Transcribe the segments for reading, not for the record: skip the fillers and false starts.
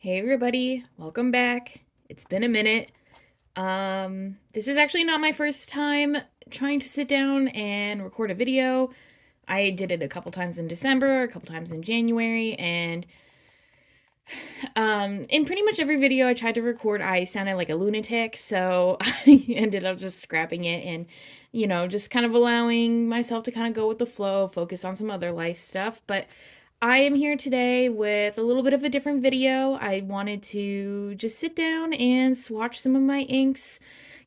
Hey everybody, welcome back. It's been a minute. This is actually not my first time trying to sit down and record a video. I did it a couple times in December, a couple times in January, and in pretty much every video I tried to record, I sounded like a lunatic, so I ended up just scrapping it and, just kind of allowing myself to kind of go with the flow, focus on some other life stuff. But I am here today with a little bit of a different video. I wanted to just sit down and swatch some of my inks.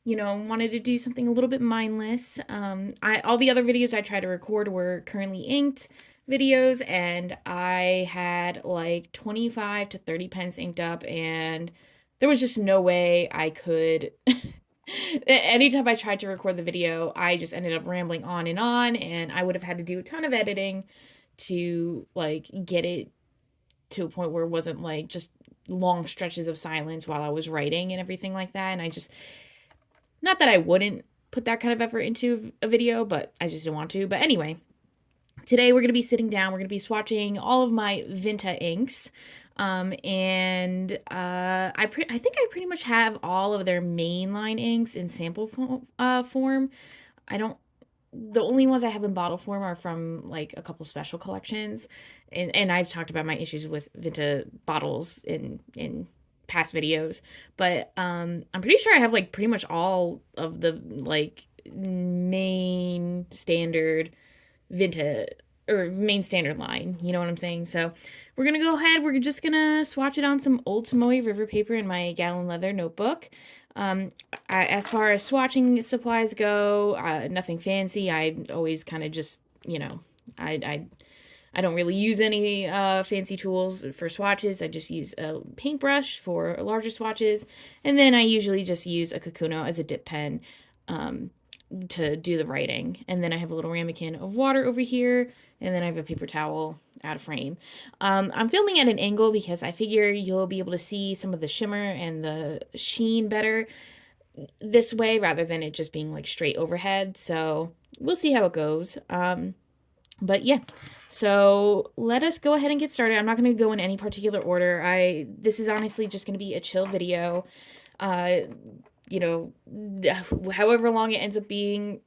Wanted to do something a little bit mindless. All the other videos I tried to record were currently inked videos, and I had like 25 to 30 pens inked up, and there was just no way I could. Anytime I tried to record the video, I just ended up rambling on, and I would have had to do a ton of editing to like get it to a point where it wasn't like just long stretches of silence while I was writing and everything like that. And I just, not that I wouldn't put that kind of effort into a video, but I just didn't want to. But anyway, today we're going to be sitting down, we're going to be swatching all of my Vinta inks. And I think I pretty much have all of their mainline inks in sample form. I don't The only ones I have in bottle form are from like a couple special collections, and I've talked about my issues with Vinta bottles in past videos, but I'm pretty sure I have like pretty much all of the like main standard Vinta or main standard line, you know what I'm saying? So we're gonna go ahead, we're just gonna swatch it on some old Tomoe river paper in my gallon leather notebook. um as far as swatching supplies go, nothing fancy. I always kind of just, I I don't really use any fancy tools for swatches. I just use a paintbrush for larger swatches, and then I usually just use a Kakuno as a dip pen um, to do the writing. And then I have a little ramekin of water over here, and then I have a paper towel out of frame. I'm filming at an angle because I figure you'll be able to see some of the shimmer and the sheen better this way rather than it just being like straight overhead. So we'll see how it goes. But yeah, so let us go ahead and get started. I'm not going to go in any particular order. This is honestly just going to be a chill video. Uh, you know, however long it ends up being,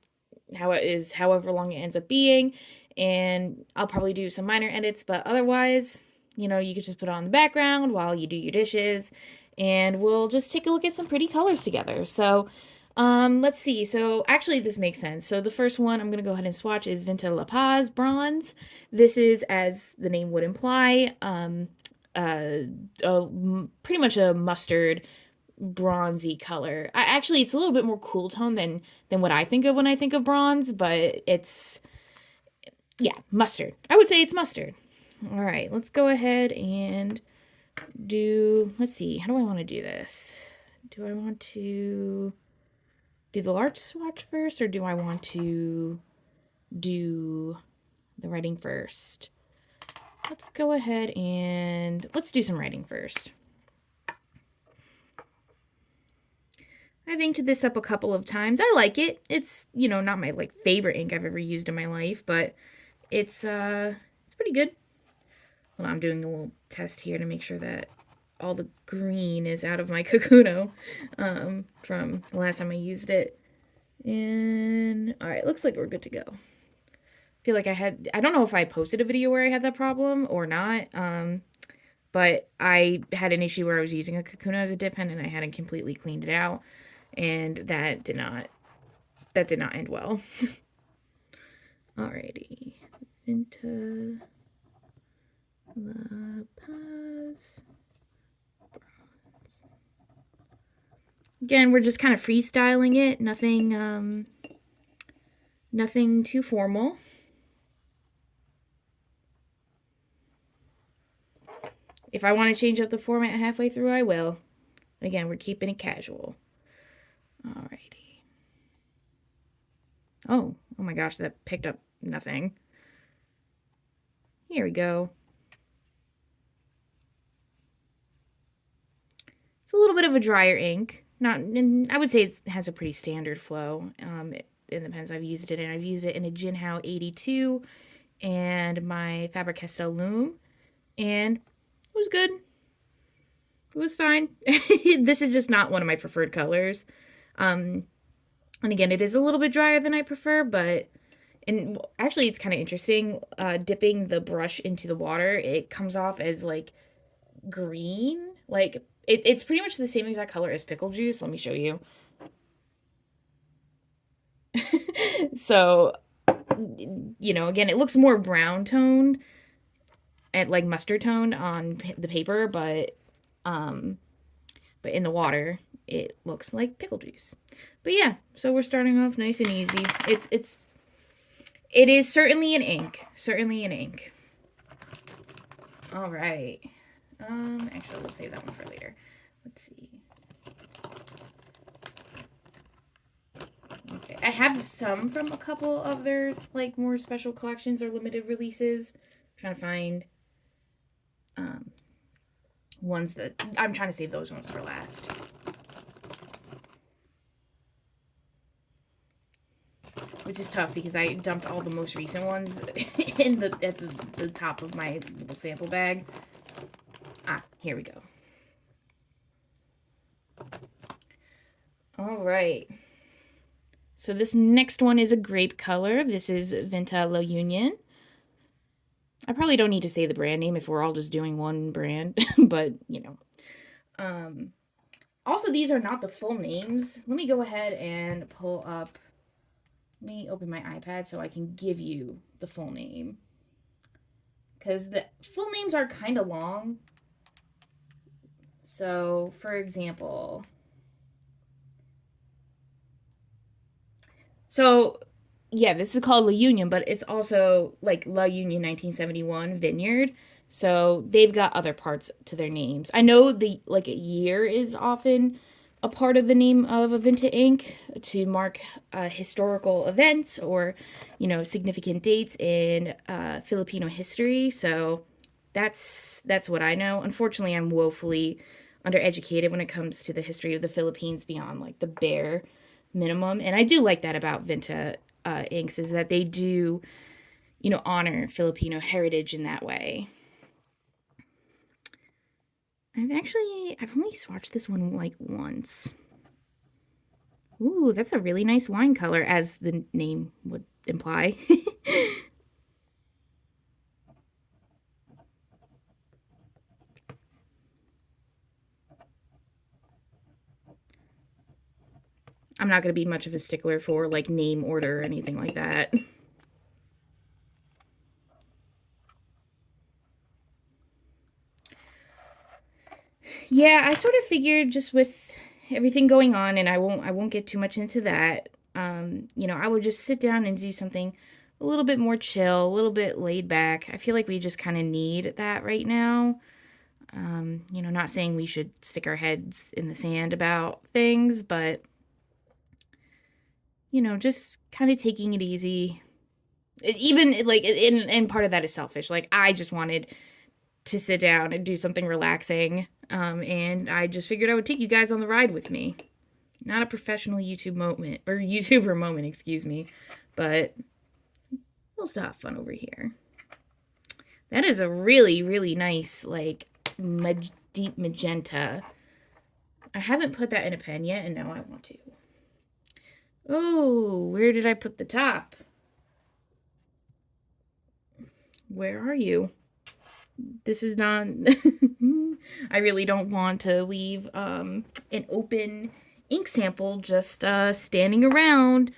however long it ends up being, and I'll probably do some minor edits, but otherwise, you could just put it on the background while you do your dishes, and we'll just take a look at some pretty colors together. So, let's see. So actually this makes sense. So the first one I'm going to go ahead and swatch is Vinta La Paz Bronze. This is, as the name would imply, pretty much a mustard bronzy color. Actually, it's a little bit more cool tone than what I think of when I think of bronze, but it's, yeah, mustard. I would say it's mustard. All right, let's go ahead and let's see, how do I want to do this? Do I want to do the large swatch first, or do I want to do the writing first? Let's go ahead and let's do some writing first. I've inked this up a couple of times. I like it. It's, not my like favorite ink I've ever used in my life, but it's pretty good. Well, I'm doing a little test here to make sure that all the green is out of my Kakuno from the last time I used it. And all right, looks like we're good to go. I feel like I don't know if I posted a video where I had that problem or not, but I had an issue where I was using a Kakuno as a dip pen and I hadn't completely cleaned it out, and that did not end well. Alrighty, Vinta La Paz Bronze. Again, we're just kind of freestyling it. Nothing too formal. If I want to change up the format halfway through, I will. Again, we're keeping it casual. Alrighty. Oh my gosh, that picked up nothing. Here we go. It's a little bit of a drier ink. I would say it has a pretty standard flow in the pens I've used it in. I've used it in a Jinhao 82 and my Faber-Castell Loom, and it was good. It was fine. This is just not one of my preferred colors. And again, it is a little bit drier than I prefer, but and actually it's kind of interesting. Dipping the brush into the water, it comes off as like green. Like it's pretty much the same exact color as pickle juice. Let me show you. So, again, it looks more brown toned and like mustard toned on the paper, but in the water it looks like pickle juice. But yeah, so we're starting off nice and easy. It is certainly an ink. Certainly an ink. All right. Actually, we'll save that one for later. Let's see. Okay, I have some from a couple of their like more special collections or limited releases. I'm trying to find ones that I'm trying to save those ones for last. Which is tough because I dumped all the most recent ones at the top of my little sample bag. Ah, here we go. All right. So this next one is a grape color. This is Vinta La Union. I probably don't need to say the brand name if we're all just doing one brand, but also, these are not the full names. Let me go ahead and pull up. Let me open my iPad so I can give you the full name. Because the full names are kind of long. So, for example, yeah, this is called La Union, but it's also like La Union 1971 Vineyard. So they've got other parts to their names. I know the like a year is often a part of the name of a Vinta ink to mark historical events or significant dates in Filipino history. So that's what I know. Unfortunately, I'm woefully undereducated when it comes to the history of the Philippines beyond like the bare minimum. And I do like that about Vinta inks is that they do, honor Filipino heritage in that way. I've only swatched this one like once. Ooh, that's a really nice wine color, as the name would imply. I'm not going to be much of a stickler for like name order or anything like that. Yeah, I sort of figured just with everything going on, and I won't get too much into that. I would just sit down and do something a little bit more chill, a little bit laid back. I feel like we just kind of need that right now. Not saying we should stick our heads in the sand about things, but just kind of taking it easy. Even like, and part of that is selfish. Like I just wanted to sit down and do something relaxing. And I just figured I would take you guys on the ride with me. Not a professional YouTuber moment, excuse me, but we'll still have fun over here. That is a really, really nice, like, deep magenta. I haven't put that in a pen yet, and now I want to. Oh, where did I put the top? Where are you? This is not... I really don't want to leave an open ink sample just standing around.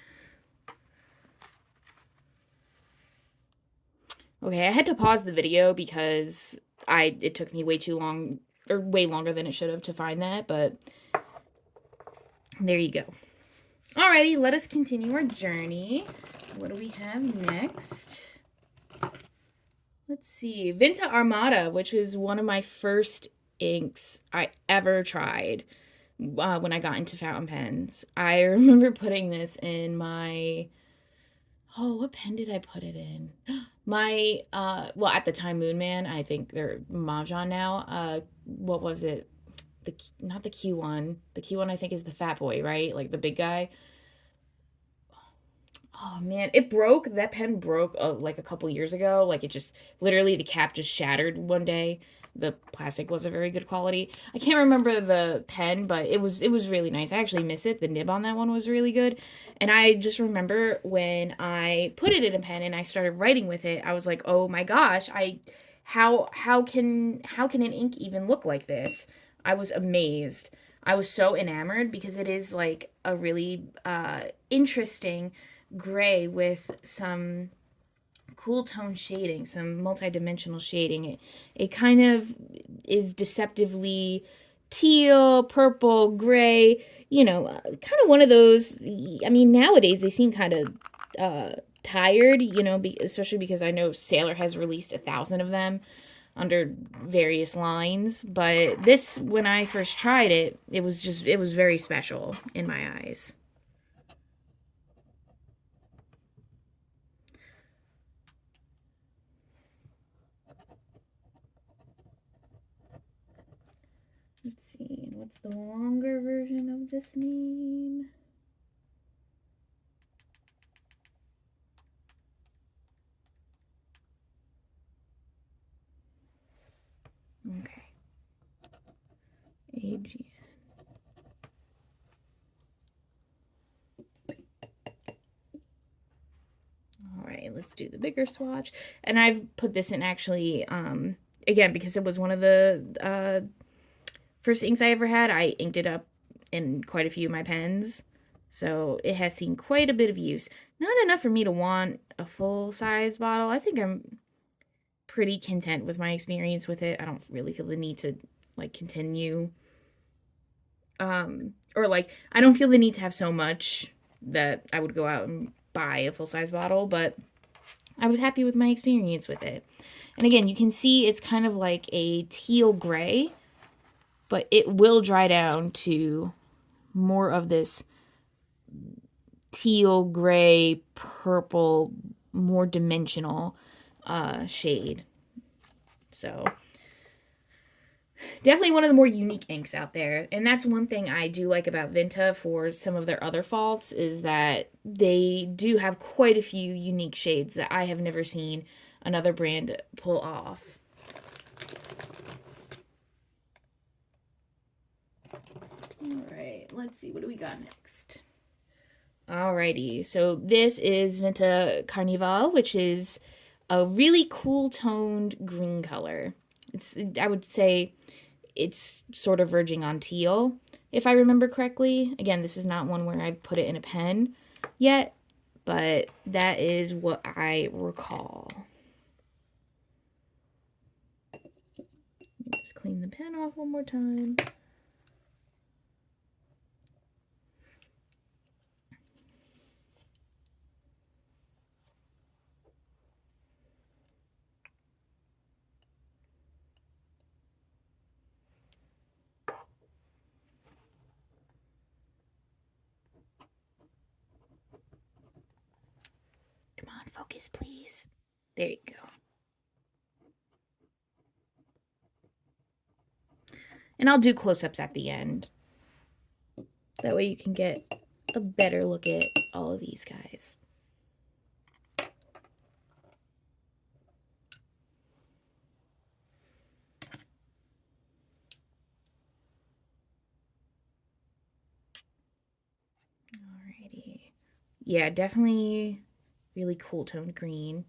Okay, I had to pause the video because it took me way too long, or way longer than it should have to find that, but there you go. Alrighty, let us continue our journey. What do we have next? Let's see. Vinta Armada, which was one of my first inks I ever tried when I got into fountain pens. I remember putting this in my... Oh, what pen did I put it in? My, well, at the time, Moonman. I think they're Mahjong now. What was it? Not the Q1. The Q1, I think, is the fat boy, right? Like the big guy. Oh man, it broke. That pen broke like a couple years ago. Like it just literally the cap just shattered one day. the plastic wasn't very good quality. I can't remember the pen, but it was really nice. I actually miss it. The nib on that one was really good. And I just remember when I put it in a pen and I started writing with it, I was like, "Oh my gosh, how can an ink even look like this?" I was amazed. I was so enamored because it is like a really interesting gray with some cool tone shading, some multi-dimensional shading. It kind of is deceptively teal, purple, gray, kind of one of those. I mean, nowadays they seem kind of tired, especially because I know Sailor has released 1,000 of them under various lines. But this, when I first tried it, it was very special in my eyes. Let's see, what's the longer version of this name? Okay. Aegean. All right, let's do the bigger swatch. And I've put this in actually, again, because it was one of the first inks I ever had. I inked it up in quite a few of my pens. So it has seen quite a bit of use. Not enough for me to want a full-size bottle. I think I'm pretty content with my experience with it. I don't really feel the need to, like, continue. Or, like, I don't feel the need to have so much that I would go out and buy a full-size bottle, but I was happy with my experience with it. And again, you can see it's kind of like a teal gray, but it will dry down to more of this teal, gray, purple, more dimensional shade. So definitely one of the more unique inks out there. And that's one thing I do like about Vinta for some of their other faults, is that they do have quite a few unique shades that I have never seen another brand pull off. All right, let's see, what do we got next? Alrighty, so this is Vinta Karnival, which is a really cool toned green color. I would say it's sort of verging on teal, if I remember correctly. Again, this is not one where I've put it in a pen yet, but that is what I recall. Let me just clean the pen off one more time. Come on, focus, please. There you go. And I'll do close-ups at the end. That way you can get a better look at all of these guys. Alrighty. Yeah, definitely really cool toned green.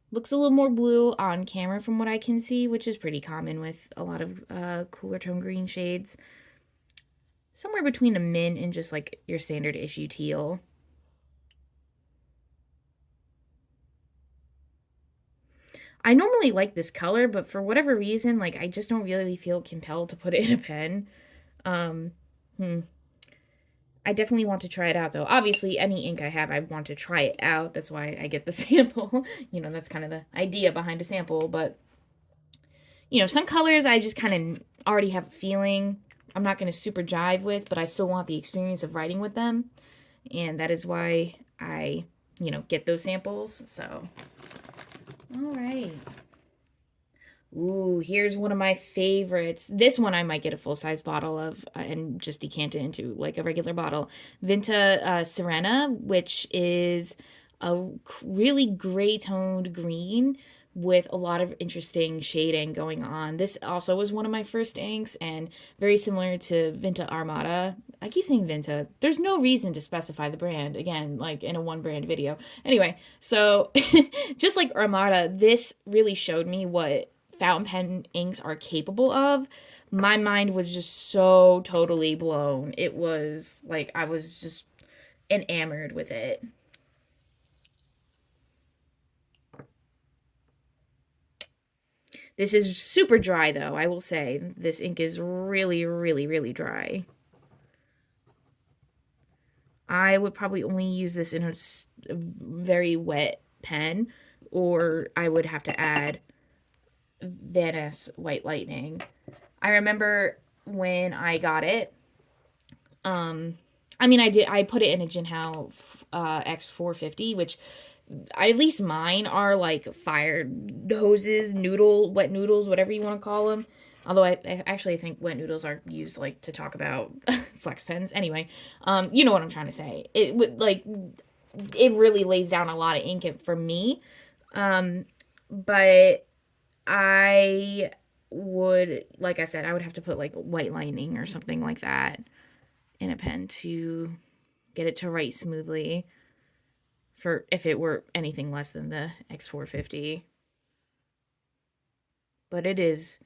Looks a little more blue on camera from what I can see, which is pretty common with a lot of cooler tone green shades. Somewhere between a mint and just like your standard issue teal. I normally like this color, but for whatever reason, like, I just don't really feel compelled to put it in a pen. I definitely want to try it out, though. Obviously, any ink I have, I want to try it out. That's why I get the sample. That's kind of the idea behind a sample. But, some colors I just kind of already have a feeling I'm not going to super jive with, but I still want the experience of writing with them. And that is why I, get those samples. So, all right. Ooh, here's one of my favorites. This one I might get a full-size bottle of and just decant it into like a regular bottle. Vinta Sirena, which is a really gray-toned green, with a lot of interesting shading going on. This also was one of my first inks and very similar to Vinta Armada. I keep saying Vinta. There's no reason to specify the brand, again, like in a one brand video. Anyway, so just like Armada, this really showed me what fountain pen inks are capable of. My mind was just so totally blown. It was like I was just enamored with it. This is super dry, though, I will say. This ink is really, really, really dry. I would probably only use this in a very wet pen, or I would have to add Van Ness White Lightning. I remember when I got it, I mean, I put it in a Jinhao X450, which at least mine are like fire hoses, wet noodles, whatever you want to call them. Although I actually think wet noodles are used like to talk about flex pens. Anyway, you know what I'm trying to say. It would like it really lays down a lot of ink for me. But I would, like I said, I would have to put like white lining or something like that in a pen to get it to write smoothly. For if it were anything less than the X450. But it is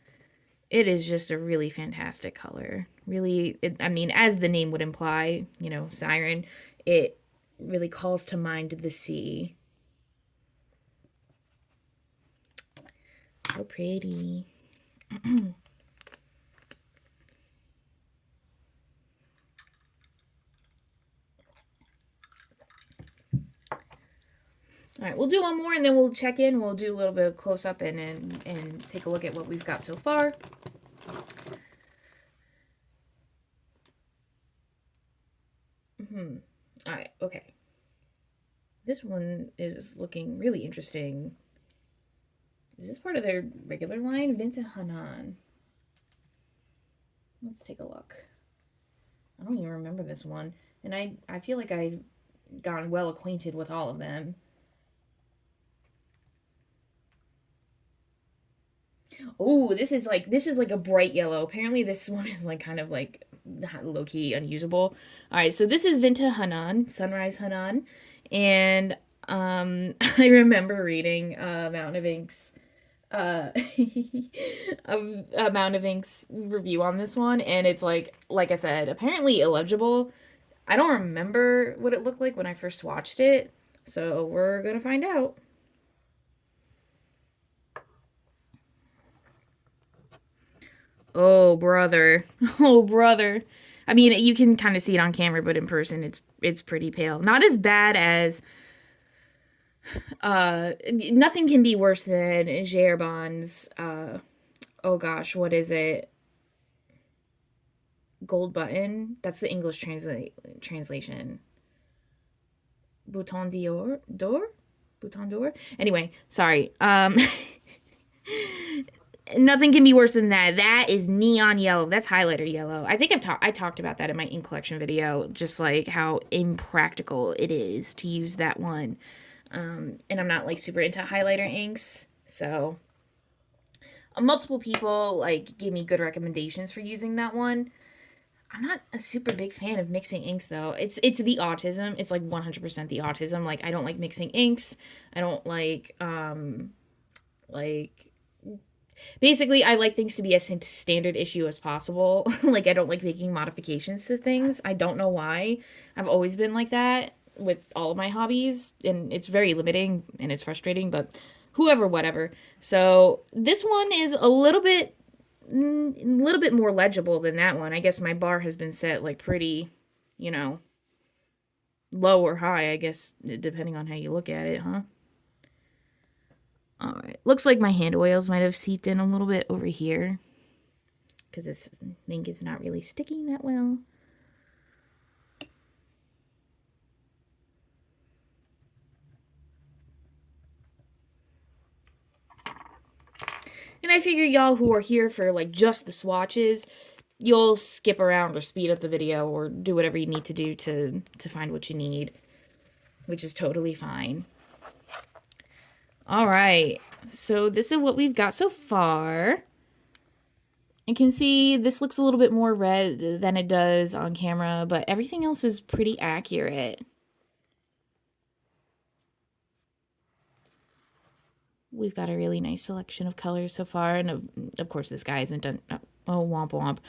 just a really fantastic color. Really, I mean, as the name would imply, you know, siren, it really calls to mind the sea. So pretty. All right, we'll do one more and then we'll check in. We'll do a little bit of close up and take a look at what we've got so far. All right, okay. This one is looking really interesting. Is this part of their regular line? Vinta Hanan. Let's take a look. I don't even remember this one. And I feel like I've gotten well acquainted with all of them. Oh, this is like a bright yellow. Apparently this one is like kind of like low-key unusable. All right, so this is Vinta Hanan, Sunrise Hanan, and I remember reading Mountain of Ink's Mountain of Ink's review on this one, and it's like I said, apparently illegible. I don't remember what it looked like when I first watched it, so we're gonna find out. Oh, brother. Oh, brother. I mean, you can kind of see it on camera, but in person, it's pretty pale. Not as bad as nothing can be worse than Gerbon's oh gosh, what is it? Gold button. That's the English translation. Bouton d'or? Bouton d'or? Anyway, sorry. Nothing can be worse than that. That is neon yellow. That's highlighter yellow. I think I talked about that in my ink collection video, just like how impractical it is to use that one. And I'm not like super into highlighter inks, so multiple people like gave me good recommendations for using that one. I'm not a super big fan of mixing inks though. It's the autism. It's like 100% the autism. Like I don't like mixing inks. I don't like basically, I like things to be as standard issue as possible. Like, I don't like making modifications to things. I don't know why. I've always been like that with all of my hobbies, and it's very limiting, and it's frustrating, but whatever. So, this one is a little bit more legible than that one. I guess my bar has been set, like, pretty, you know, low or high, I guess, depending on how you look at it, huh? All right, looks like my hand oils might have seeped in a little bit over here because this ink is not really sticking that well. And I figure y'all who are here for like just the swatches, you'll skip around or speed up the video or do whatever you need to do to find what you need, which is totally fine. All right. So this is what we've got so far. You can see this looks a little bit more red than it does on camera, but everything else is pretty accurate. We've got a really nice selection of colors so far, and of course this guy isn't done. Oh, womp womp.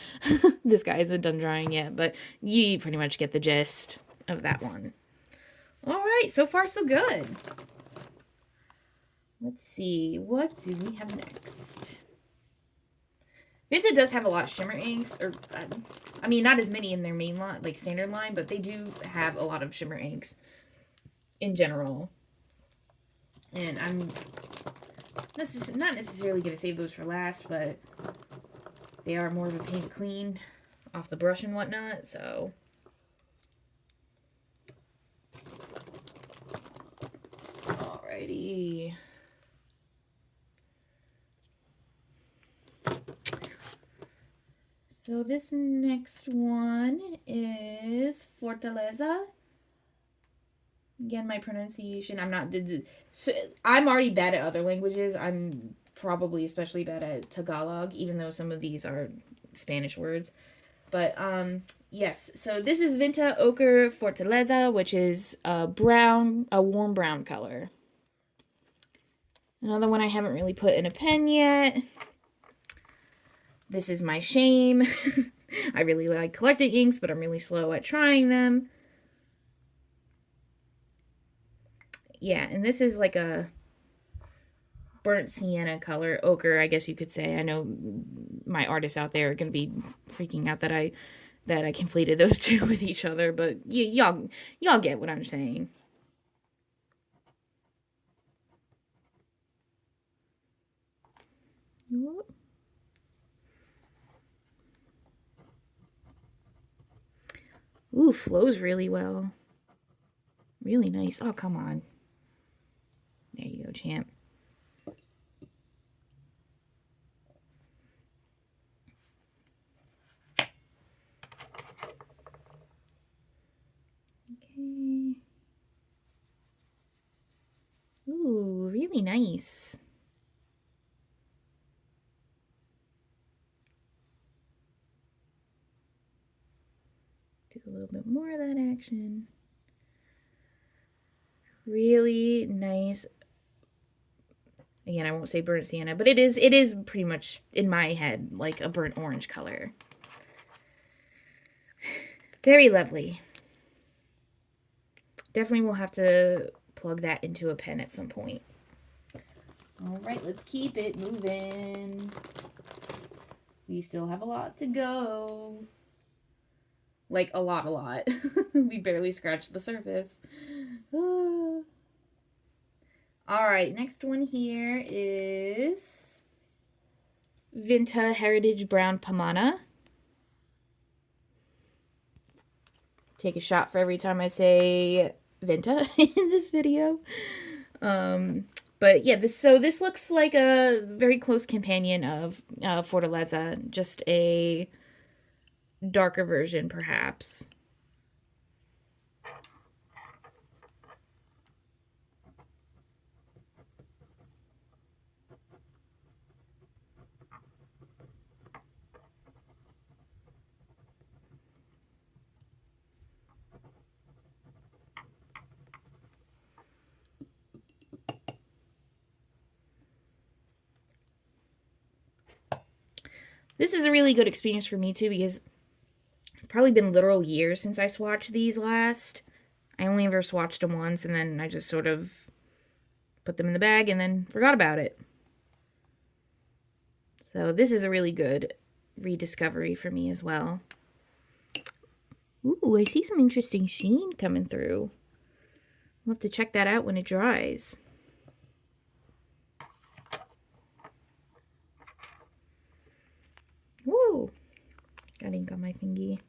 This guy isn't done drying yet, but you pretty much get the gist of that one. All right, so far so good. Let's see, what do we have next? Vinta does have a lot of shimmer inks, or I mean, not as many in their main line, like standard line, but they do have a lot of shimmer inks in general. And I'm not necessarily going to save those for last, but they are more of a pain to clean off the brush and whatnot, so. Alrighty. So this next one is Fortaleza. Again, my pronunciation, I'm already bad at other languages. I'm probably especially bad at Tagalog, even though some of these are Spanish words. But, yes. So this is Vinta Ochre Fortaleza, which is a warm brown color. Another one I haven't really put in a pen yet. This is my shame. I really like collecting inks, but I'm really slow at trying them. Yeah, and this is like a burnt sienna color, ochre, I guess you could say. I know my artists out there are going to be freaking out that I conflated those two with each other, but y'all get what I'm saying. Ooh, flows really well. Really nice. Oh, come on. There you go, champ. Okay. Ooh, really nice. Do a little bit more of that action. Really nice. Again, I won't say burnt sienna, but it is pretty much, in my head, like a burnt orange color. Very lovely. Definitely will have to plug that into a pen at some point. All right, let's keep it moving. We still have a lot to go. Like, a lot. We barely scratched the surface. Alright, next one here is Vinta Heritage Brown Pamana. Take a shot for every time I say Vinta in this video. But yeah, this looks like a very close companion of Fortaleza, just a darker version, perhaps. This is a really good experience for me, too, because it's probably been literal years since I swatched these last. I only ever swatched them once, and then I just sort of put them in the bag and then forgot about it. So this is a really good rediscovery for me as well. Ooh, I see some interesting sheen coming through. We'll have to check that out when it dries. Woo! Got ink on my fingy.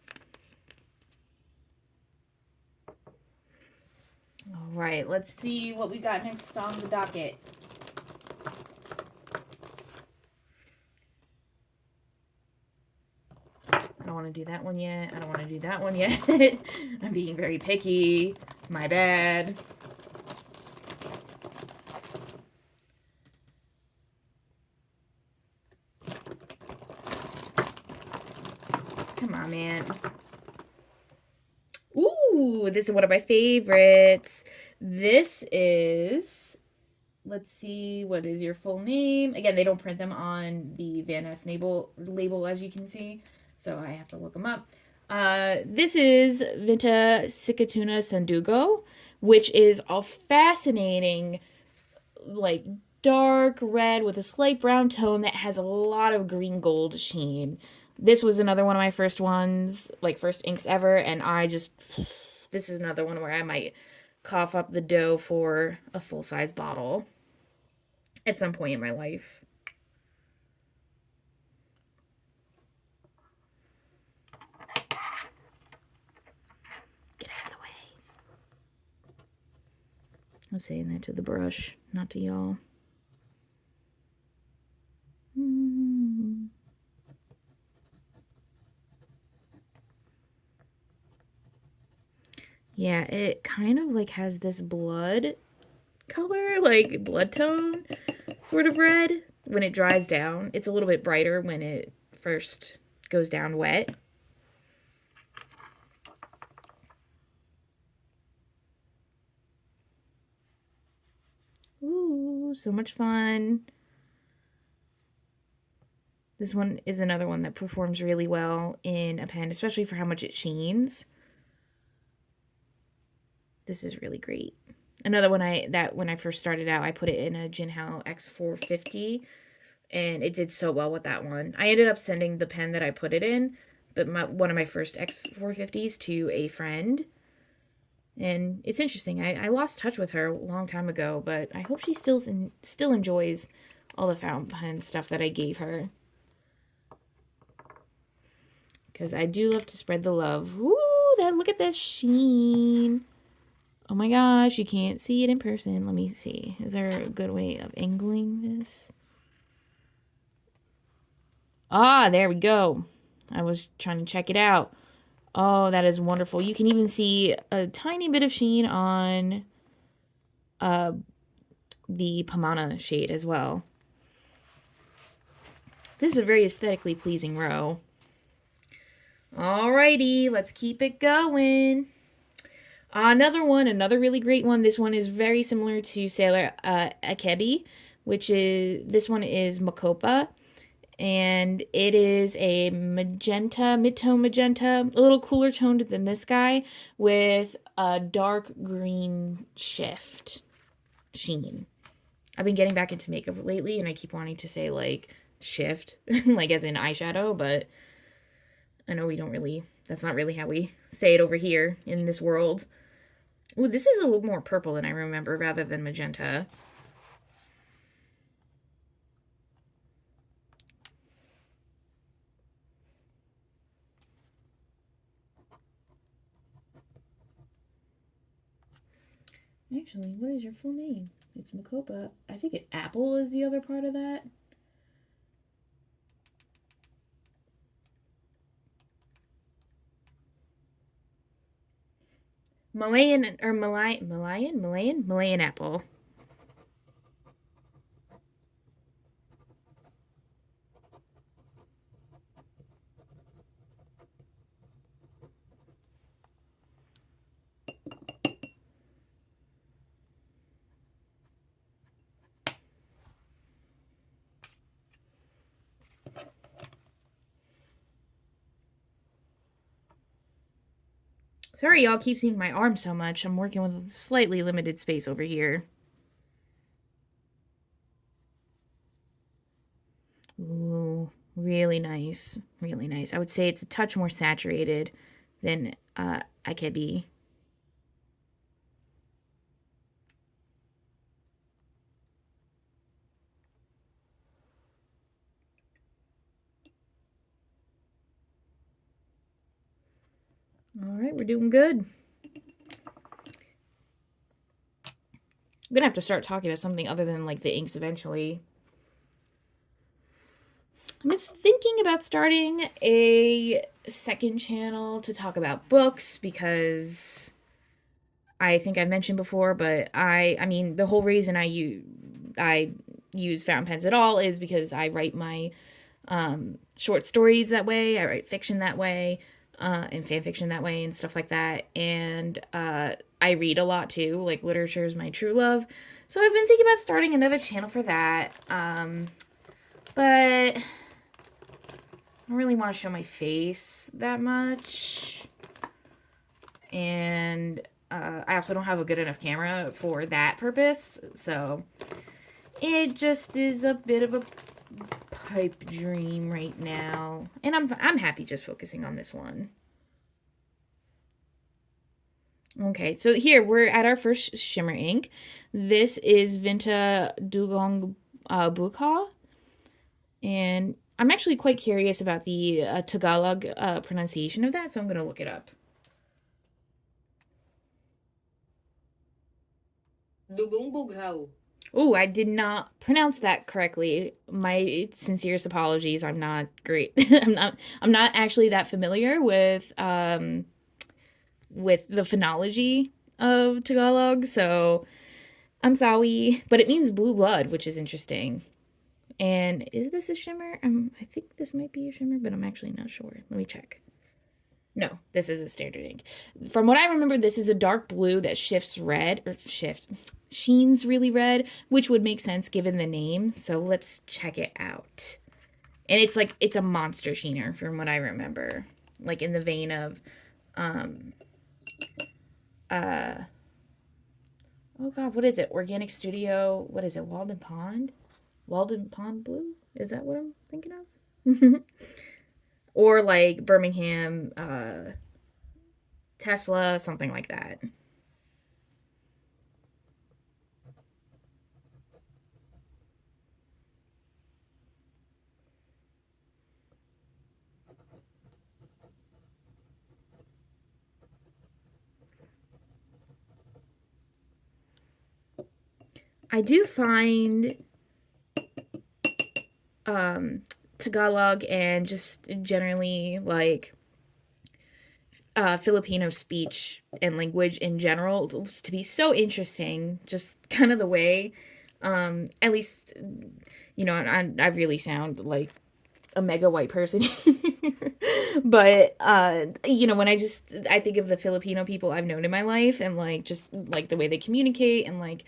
All right, let's see what we got next on the docket. I don't want to do that one yet. I don't want to do that one yet. I'm being very picky. My bad. Come on, man. Ooh, this is one of my favorites. This is, let's see, what is your full name? Again, they don't print them on the Van Ness label, as you can see, so I have to look them up. This is Vinta Sikatuna Sandugo, which is a fascinating, like, dark red with a slight brown tone that has a lot of green gold sheen. This was another one of my first ones, like first inks ever, and this is another one where I might cough up the dough for a full-size bottle at some point in my life. Get out of the way. I'm saying that to the brush, not to y'all. Yeah, it kind of like has this blood color, like blood tone sort of red when it dries down. It's a little bit brighter when it first goes down wet. Ooh, so much fun. This one is another one that performs really well in a pen, especially for how much it sheens. This is really great. Another one when I first started out, I put it in a Jinhao X450, and it did so well with that one. I ended up sending the pen that I put it in, one of my first X450s, to a friend. And it's interesting. I lost touch with her a long time ago, but I hope she still enjoys all the fountain pen stuff that I gave her. Because I do love to spread the love. Woo! Look at that sheen. Oh my gosh, you can't see it in person. Let me see. Is there a good way of angling this? Ah, there we go. I was trying to check it out. Oh, that is wonderful. You can even see a tiny bit of sheen on the Pamana shade as well. This is a very aesthetically pleasing row. Alrighty, let's keep it going. Another really great one. This one is very similar to Sailor Akebi, this one is Makopa, and it is a magenta, mid-tone magenta, a little cooler toned than this guy, with a dark green shift sheen. I've been getting back into makeup lately, and I keep wanting to say, like, shift, like as in eyeshadow, but I know that's not really how we say it over here in this world. Ooh, this is a little more purple than I remember, rather than magenta. Actually, what is your full name? It's Makopa. I think Apple is the other part of that. Malayan apple. Sorry, y'all keep seeing my arm so much. I'm working with slightly limited space over here. Ooh, really nice. Really nice. I would say it's a touch more saturated than Akebi. All right, we're doing good. I'm gonna have to start talking about something other than like the inks eventually. I'm just thinking about starting a second channel to talk about books, because I think I've mentioned before, but I mean, the whole reason I use fountain pens at all is because I write my short stories that way. I write fiction that way, and fan fiction that way and stuff like that. And I read a lot too. Like literature is my true love. So I've been thinking about starting another channel for that. But I don't really want to show my face that much. And I also don't have a good enough camera for that purpose. So it just is a bit of a pipe dream right now. And I'm happy just focusing on this one. Okay, so here we're at our first shimmer ink. This is Vinta Dugong Bughaw. And I'm actually quite curious about the Tagalog pronunciation of that, so I'm going to look it up. Dugong Bughaw. Oh, I did not pronounce that correctly. My sincerest apologies. I'm not great. I'm not actually that familiar with the phonology of Tagalog, so I'm sorry. But it means blue blood, which is interesting. And is this a shimmer? I think this might be a shimmer, but I'm actually not sure. Let me check. No, this is a standard ink. From what I remember, this is a dark blue that sheens really red, which would make sense given the name. So let's check it out. And it's a monster sheener from what I remember. Like in the vein of, oh God, what is it? Organic Studio, what is it? Walden Pond Blue? Is that what I'm thinking of? Or like Birmingham, Tesla, something like that. I do find Tagalog and just generally like Filipino speech and language in general to be so interesting. Just kind of the way, at least, you know, I really sound like a mega white person. But you know, when I think of the Filipino people I've known in my life and like just like the way they communicate and like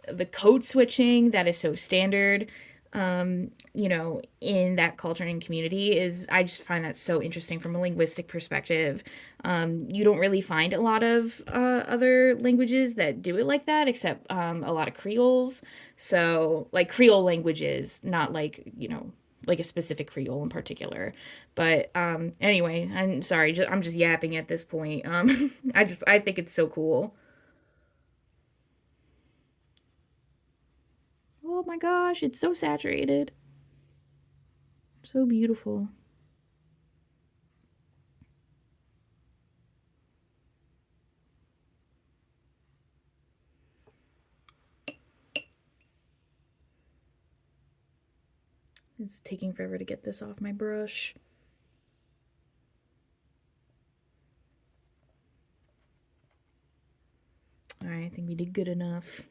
the code switching that is so standard, you know, in that culture and community is, I just find that so interesting from a linguistic perspective. You don't really find a lot of other languages that do it like that, except a lot of Creoles. So like Creole languages, not like, you know, like a specific Creole in particular. But anyway, I'm sorry, I'm just yapping at this point. I think it's so cool. Oh my gosh, it's so saturated. So beautiful. It's taking forever to get this off my brush. All right, I think we did good enough.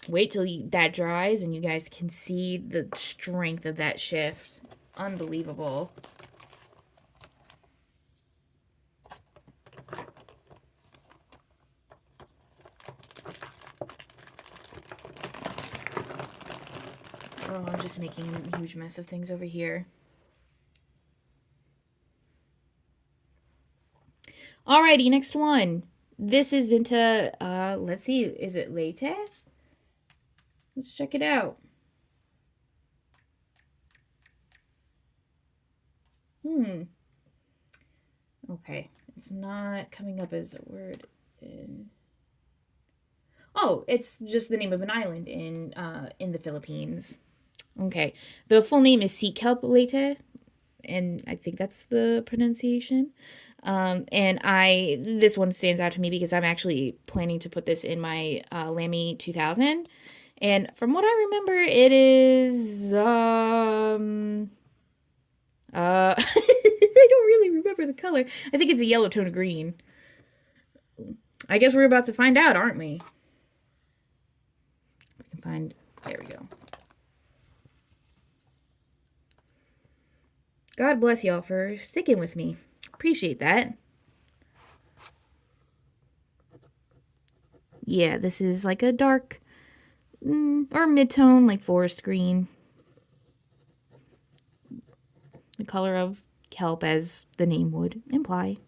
Wait till that dries and you guys can see the strength of that shift. Unbelievable. Oh, I'm just making a huge mess of things over here. Alrighty, next one. This is Vinta, let's see, is it Leyte? Let's check it out. Okay, it's not coming up as a word. Oh, it's just the name of an island in the Philippines. Okay, the full name is Sea Kelp Leyte, and I think that's the pronunciation. And this one stands out to me because I'm actually planning to put this in my Lamy 2000. And from what I remember, it is I don't really remember the color. I think it's a yellow tone of green. I guess we're about to find out, aren't we? We can find. There we go. God bless y'all for sticking with me. Appreciate that. Yeah, this is like a dark or mid-tone, like forest green. The color of kelp, as the name would imply.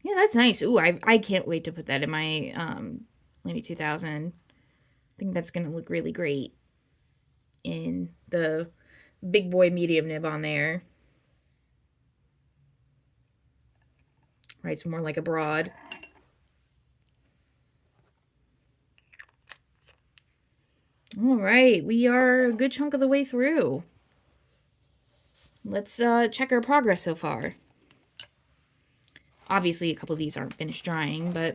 Yeah, that's nice. Ooh, I can't wait to put that in my maybe 2000. I think that's gonna look really great in the big boy medium nib on there. Right, it's more like a broad. All right, we are a good chunk of the way through. Let's check our progress so far. Obviously, a couple of these aren't finished drying, but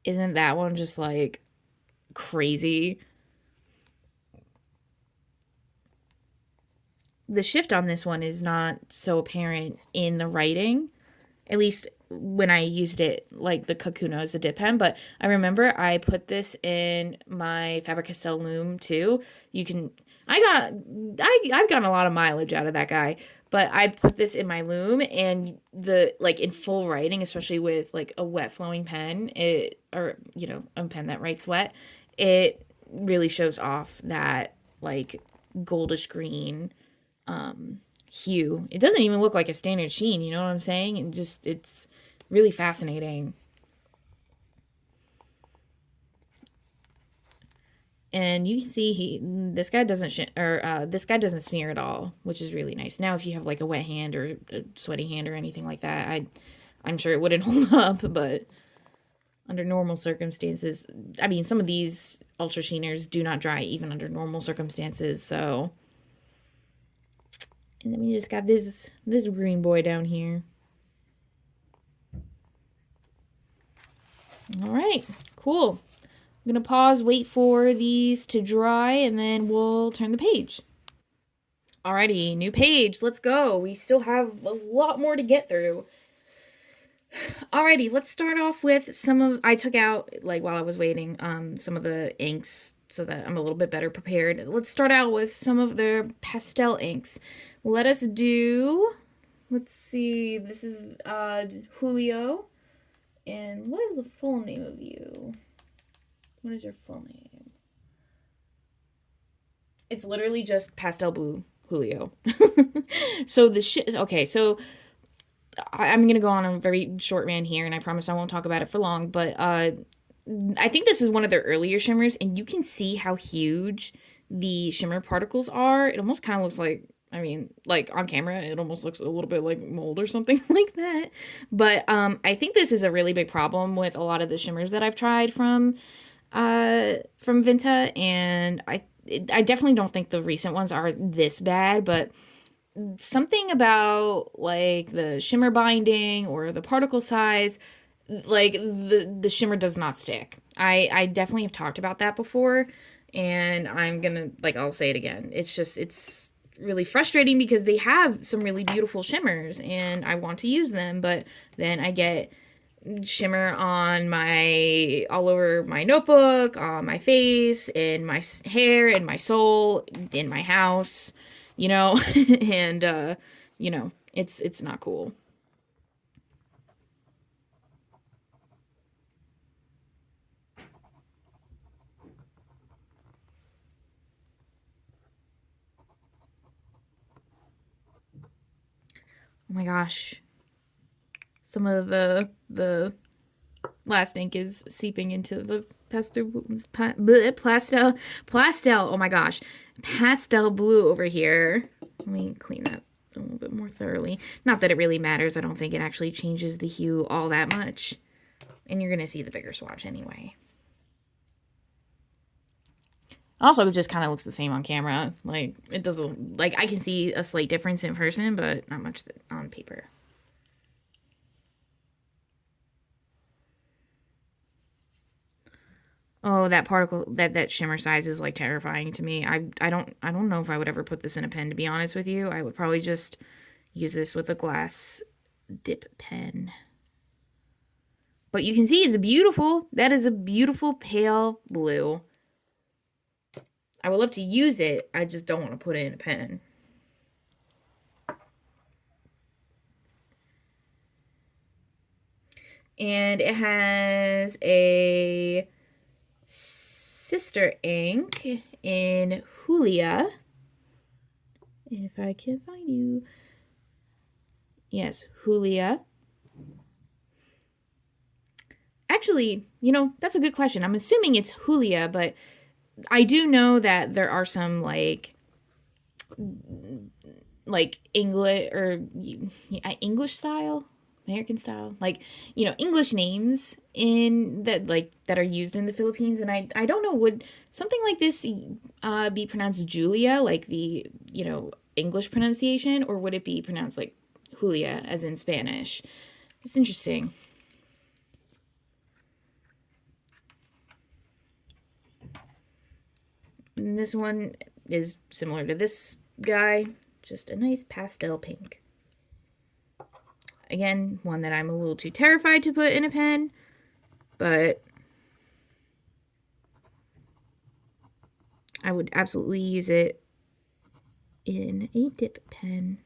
isn't that one just like crazy? The shift on this one is not so apparent in the writing, at least when I used it, like the Kakuna as a dip pen. But I remember I put this in my Faber-Castell loom too. You can, I've gotten a lot of mileage out of that guy. But I put this in my loom, and the like in full writing, especially with like a wet flowing pen, or a pen that writes wet, it really shows off that like goldish green hue. It doesn't even look like a standard sheen, you know what I'm saying? And just, it's really fascinating. And you can see this guy doesn't smear at all, which is really nice. Now, if you have like a wet hand or a sweaty hand or anything like that, I'm sure it wouldn't hold up, but under normal circumstances, I mean, some of these ultra sheeners do not dry even under normal circumstances, so. And then we just got this green boy down here. All right, cool. I'm going to pause, wait for these to dry, and then we'll turn the page. Alrighty, new page. Let's go. We still have a lot more to get through. Alrighty, let's start off with I took out, like, while I was waiting, some of the inks so that I'm a little bit better prepared. Let's start out with some of the pastel inks. Let's see, this is Julio. And what is the full name of you? What is your full name? It's literally just Pastel Blue Julio. So okay, so I'm going to go on a very short rant here, and I promise I won't talk about it for long, but I think this is one of their earlier shimmers, and you can see how huge the shimmer particles are. It almost kind of looks like, I mean, like on camera, it almost looks a little bit like mold or something like that. But I think this is a really big problem with a lot of the shimmers that I've tried from Vinta, and I definitely don't think the recent ones are this bad, but something about like the shimmer binding or the particle size, like the shimmer does not stick. I definitely have talked about that before, and I'll say it again. It's really frustrating because they have some really beautiful shimmers and I want to use them, but then I get shimmer all over my notebook, on my face, in my hair, in my soul, in my house, and it's not cool. Oh my gosh. Some of the last ink is seeping into the pastel. Oh my gosh. Pastel blue over here. Let me clean that a little bit more thoroughly. Not that it really matters. I don't think it actually changes the hue all that much. And you're going to see the bigger swatch anyway. Also, it just kind of looks the same on camera. Like, it doesn't, like, I can see a slight difference in person, but not much on paper. Oh, that particle, that shimmer size is like terrifying to me. I don't know if I would ever put this in a pen, to be honest with you. I would probably just use this with a glass dip pen. But you can see it's beautiful. That is a beautiful pale blue. I would love to use it. I just don't want to put it in a pen. And it has a sister ink in Julia. If I can find you. Yes, Julia. Actually, you know, that's a good question. I'm assuming it's Julia, but I do know that there are some like English or English style, American style, like, you know, English names in that, like, that are used in the Philippines. And I don't know, would something like this be pronounced Julia, like the, you know, English pronunciation, or would it be pronounced like Julia as in Spanish? It's interesting. And this one is similar to this guy, just a nice pastel pink. Again, one that I'm a little too terrified to put in a pen, but I would absolutely use it in a dip pen.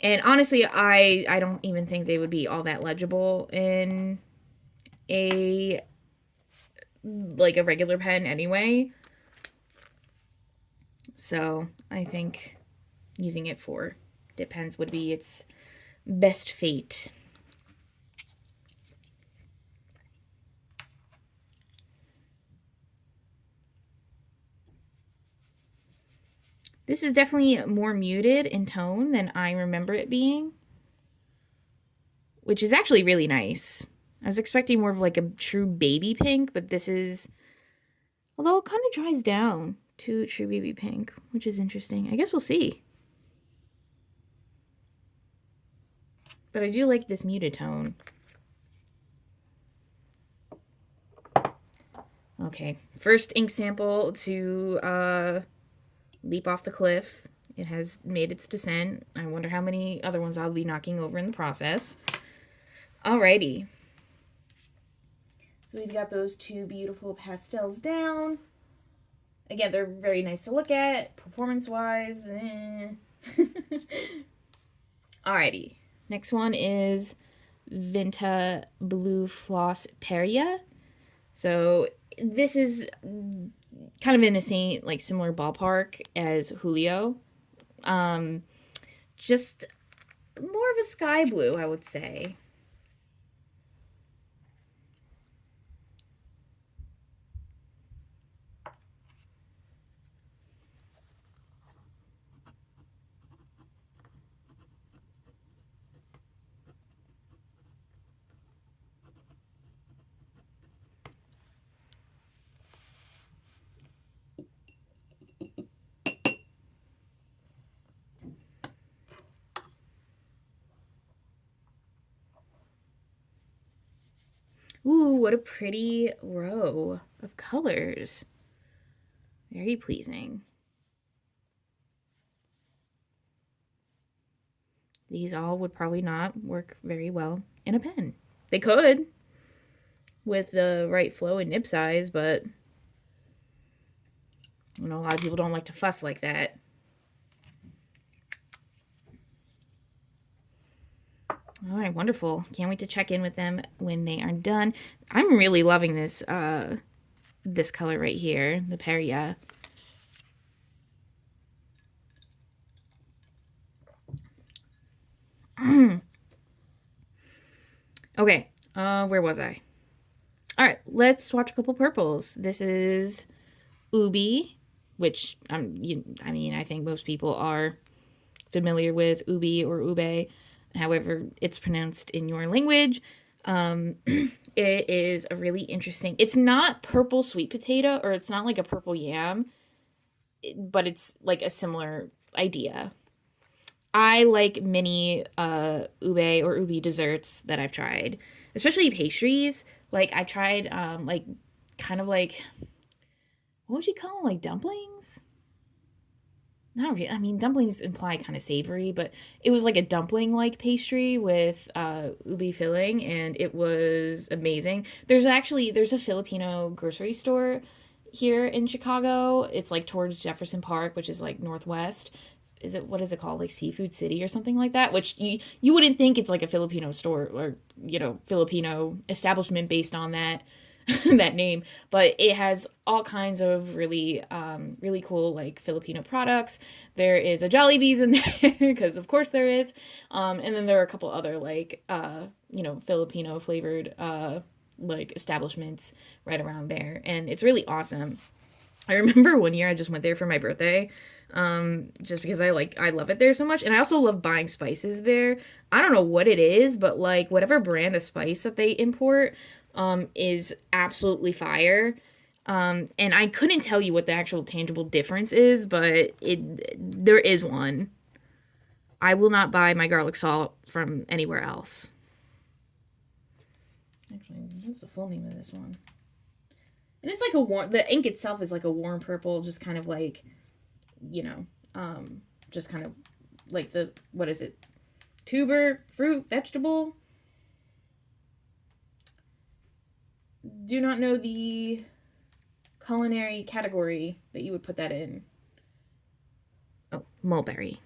And honestly, I don't even think they would be all that legible in a regular pen anyway. So I think using it for dip pens would be its best fate. This is definitely more muted in tone than I remember it being, which is actually really nice. I was expecting more of like a true baby pink, but this is, although it kind of dries down to true baby pink, which is interesting. I guess we'll see. But I do like this muted tone. Okay, first ink sample to leap off the cliff. It has made its descent. I wonder how many other ones I'll be knocking over in the process. Alrighty. So we've got those two beautiful pastels down. Again, they're very nice to look at, performance-wise. Alrighty. Next one is Vinta Blue Floss Perya. So this is kind of in a same, like, similar ballpark as Julio. Just more of a sky blue, I would say. Ooh, what a pretty row of colors. Very pleasing. These all would probably not work very well in a pen. They could, with the right flow and nib size, but you know, a lot of people don't like to fuss like that. All right, wonderful. Can't wait to check in with them when they are done. I'm really loving this this color right here, the Perya. Okay, where was I? All right, let's swatch a couple purples. This is Ubi, which I mean, I think most people are familiar with Ubi or Ube, however it's pronounced in your language. It is a really interesting. It's not purple sweet potato, or it's not like a purple yam, but it's like a similar idea. I like many ube or ubi desserts that I've tried, especially pastries. Like I tried like kind of like, what would you call them? Like dumplings? Not really. I mean, dumplings imply kind of savory, but it was like a dumpling like pastry with ubi filling, and it was amazing. There's a Filipino grocery store here in Chicago. It's like towards Jefferson Park, which is like northwest. Is it, what is it called? Like Seafood City or something like that, which you wouldn't think it's like a Filipino store, or Filipino establishment based on that that name, but it has all kinds of really cool like Filipino products. There is a Jollibee's in there because of course there is, and then there are a couple other like Filipino flavored like establishments right around there, and it's really awesome. I remember one year I just went there for my birthday, just because I love it there so much, and I also love buying spices there. I don't know what it is, but like whatever brand of spice that they import is absolutely fire. And I couldn't tell you what the actual tangible difference is, but there is one. I will not buy my garlic salt from anywhere else. Actually, what's the full name of this one? And it's like a warm. The ink itself is like a warm purple, just kind of like, you know, just kind of like the, what is it? Tuber, fruit, vegetable. Do not know the culinary category that you would put that in. Oh, mulberry.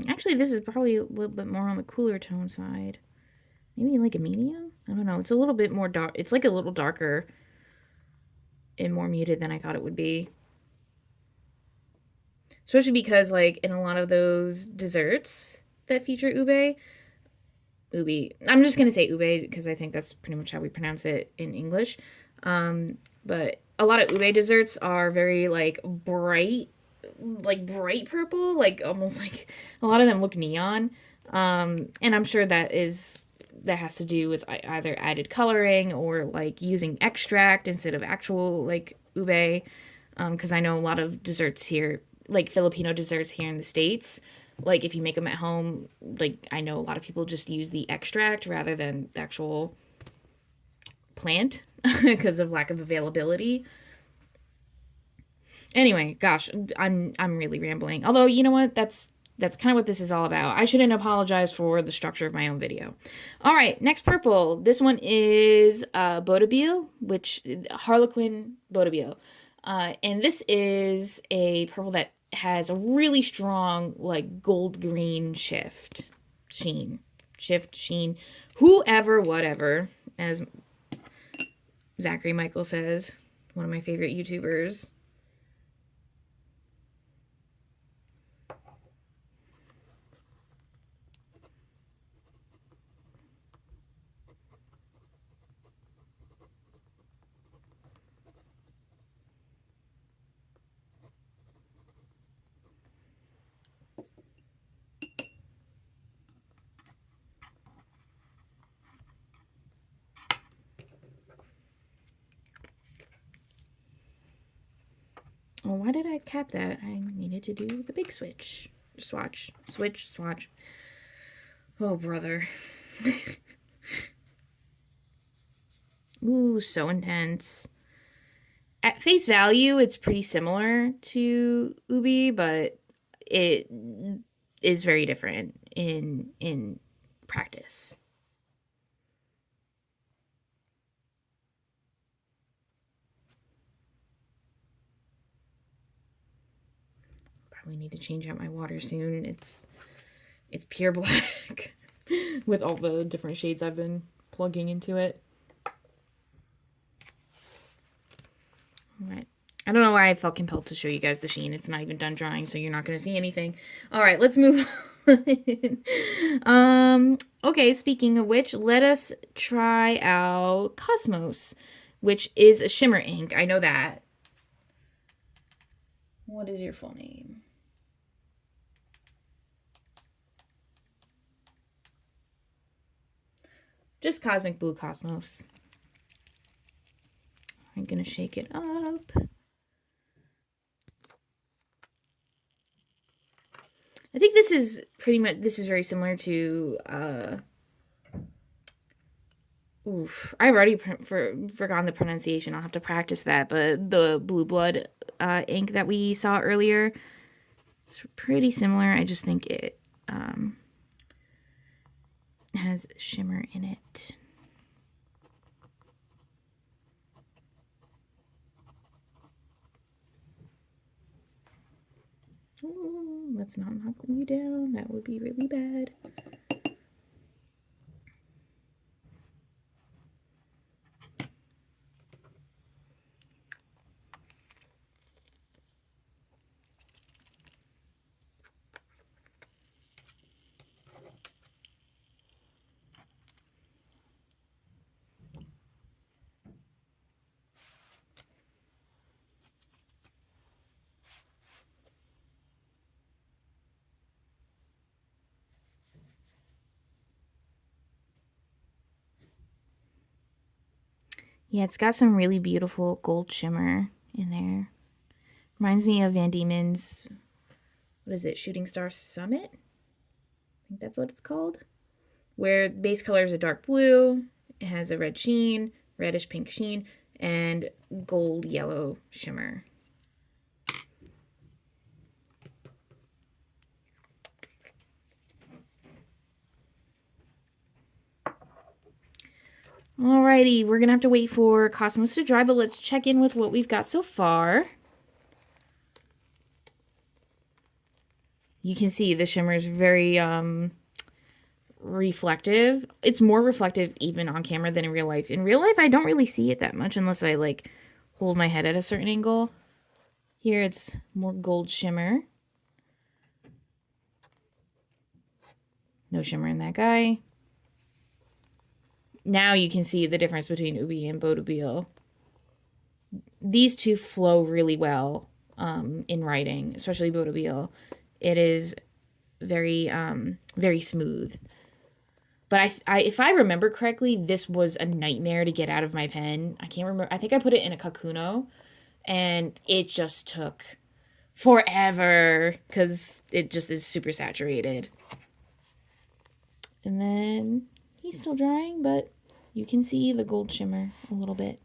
Actually, this is probably a little bit more on the cooler tone side. Maybe like a medium? I don't know. It's a little bit more dark. It's like a little darker and more muted than I thought it would be. Especially because, like, in a lot of those desserts that feature ubi, I'm just going to say ube because I think that's pretty much how we pronounce it in English. But a lot of ube desserts are very, like bright purple, like almost like a lot of them look neon. And I'm sure that has to do with either added coloring or like using extract instead of actual like ube. Because I know a lot of desserts here, like Filipino desserts here in the States, like if you make them at home, like I know a lot of people just use the extract rather than the actual plant because of lack of availability. Anyway, gosh, I'm really rambling. Although, you know what? That's kind of what this is all about. I shouldn't apologize for the structure of my own video. All right, next purple. This one is Bodabil, which Harlequin Bodabil. And this is a purple that has a really strong like gold green sheen, whoever, whatever, as Zachary Michael says, one of my favorite YouTubers. Well, why did I cap that? I needed to do the big switch. Swatch. Oh, brother. Ooh, so intense. At face value, it's pretty similar to Ubi, but it is very different in practice. Probably need to change out my water soon. It's pure black with all the different shades I've been plugging into it. All right. I don't know why I felt compelled to show you guys the sheen. It's not even done drying, so you're not going to see anything. All right, let's move on. Okay, speaking of which, let us try out Kosmos, which is a shimmer ink. I know that. What is your full name? Just Cosmic Blue Kosmos. I'm going to shake it up. I think this is very similar to, I've already forgotten the pronunciation. I'll have to practice that, but the Blue Blood ink that we saw earlier, it's pretty similar. I just think it has shimmer in it. Ooh, let's not knock you down. That would be really bad. Yeah, it's got some really beautiful gold shimmer in there. Reminds me of Van Diemen's, what is it, Shooting Star Summit? I think that's what it's called. Where base color is a dark blue, it has a red sheen, reddish pink sheen, and gold yellow shimmer. Alrighty, we're gonna have to wait for Cosmos to dry, but let's check in with what we've got so far. You can see the shimmer is very reflective. It's more reflective even on camera than in real life. In real life, I don't really see it that much unless I like hold my head at a certain angle. Here it's more gold shimmer. No shimmer in that guy. Now you can see the difference between Ubi and Bodabil. These two flow really well in writing, especially Bodabil. It is very, very smooth. But if I remember correctly, this was a nightmare to get out of my pen. I can't remember. I think I put it in a Kakuno, and it just took forever because it just is super saturated. And then he's still drying, but you can see the gold shimmer a little bit.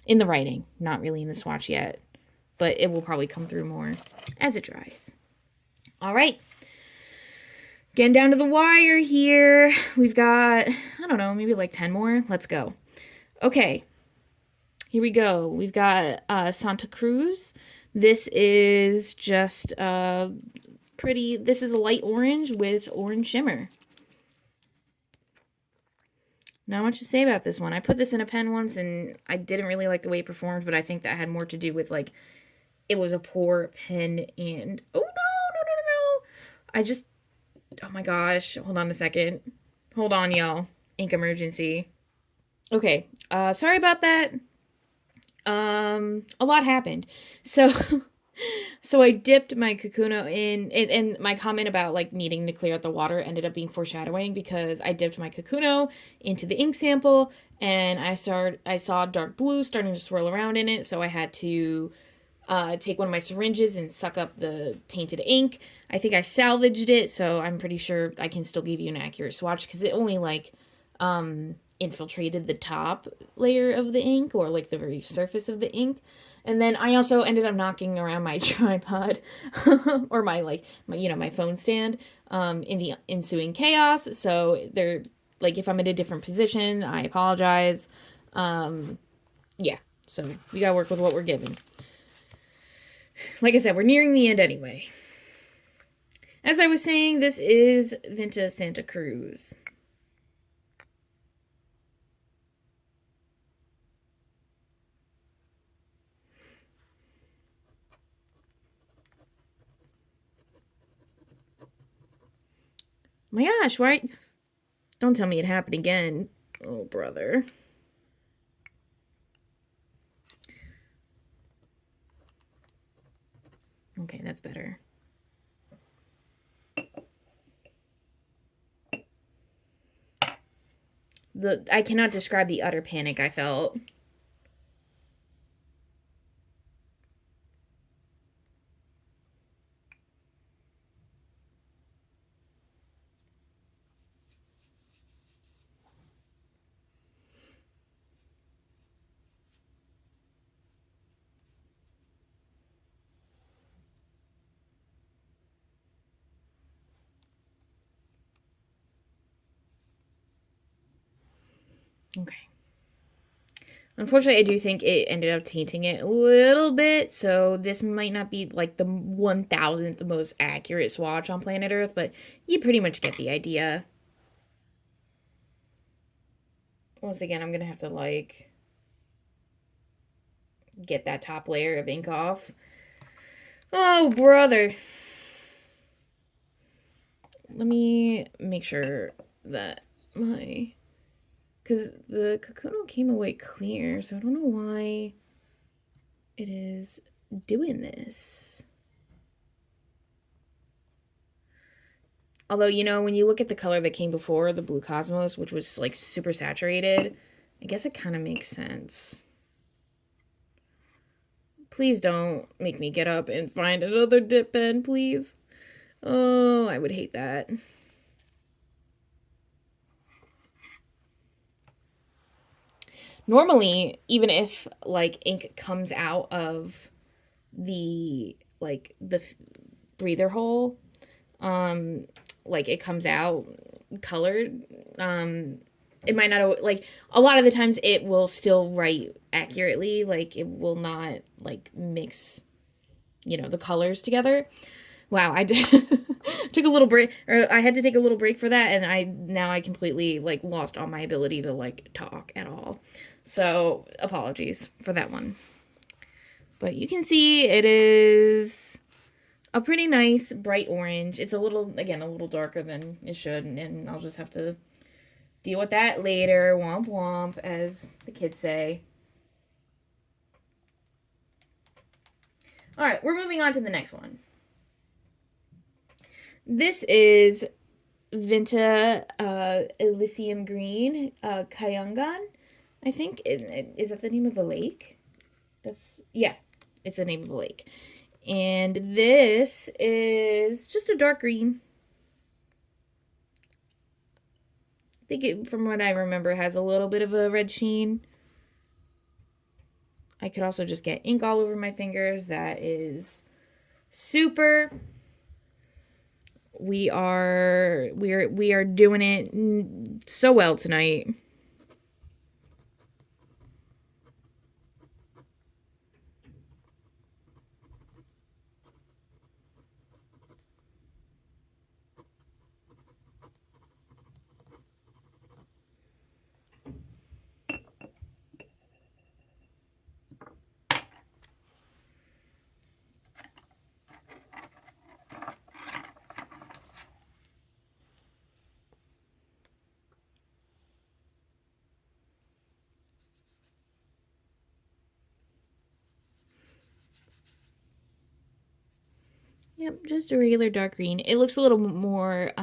In the writing, not really in the swatch yet, but it will probably come through more as it dries. All right. Getting down to the wire here. We've got, I don't know, maybe like 10 more. Let's go. Okay. Here we go. We've got Santa Cruz. This is just pretty, this is a light orange with orange shimmer. Not much to say about this one. I put this in a pen once and I didn't really like the way it performed, but I think that had more to do with like, it was a poor pen and, oh no. I just, oh my gosh, hold on a second. Hold on, y'all. Ink emergency. Okay, sorry about that. A lot happened. So so I dipped my Kakuno in, and my comment about like needing to clear out the water ended up being foreshadowing because I dipped my Kakuno into the ink sample and I saw dark blue starting to swirl around in it, so I had to take one of my syringes and suck up the tainted ink. I think I salvaged it, so I'm pretty sure I can still give you an accurate swatch because it only like infiltrated the top layer of the ink or like the very surface of the ink. And then I also ended up knocking around my tripod or my phone stand in the ensuing chaos. So they're like, if I'm in a different position, I apologize. Yeah, so we gotta work with what we're given. Like I said, we're nearing the end anyway. As I was saying, this is Vinta Santa Cruz. My gosh, why? Don't tell me it happened again. Oh, brother. Okay, that's better. I cannot describe the utter panic I felt. Okay. Unfortunately, I do think it ended up tainting it a little bit, so this might not be like the 1000th most accurate swatch on planet Earth, but you pretty much get the idea. Once again, I'm gonna have to like get that top layer of ink off. Oh, brother. Let me make sure that because the Kakuna came away clear, so I don't know why it is doing this. Although, you know, when you look at the color that came before, the blue Cosmos, which was like super saturated, I guess it kind of makes sense. Please don't make me get up and find another dip pen, please. Oh, I would hate that. Normally, even if like ink comes out of the breather hole, like it comes out colored, it might not, like, a lot of the times it will still write accurately, like it will not like mix, you know, the colors together. Wow, I did took a little break, or I had to take a little break for that, and I completely like lost all my ability to like talk at all. So apologies for that one. But you can see it is a pretty nice bright orange. It's a little, again, a little darker than it should, and I'll just have to deal with that later. Womp womp, as the kids say. All right, we're moving on to the next one. This is Vinta Elysium Green, Kayangan, I think. Is that the name of a lake? Yeah, it's the name of a lake. And this is just a dark green. I think it, from what I remember, has a little bit of a red sheen. I could also just get ink all over my fingers. That is super. We are doing it so well tonight. Yep, just a regular dark green. It looks a little more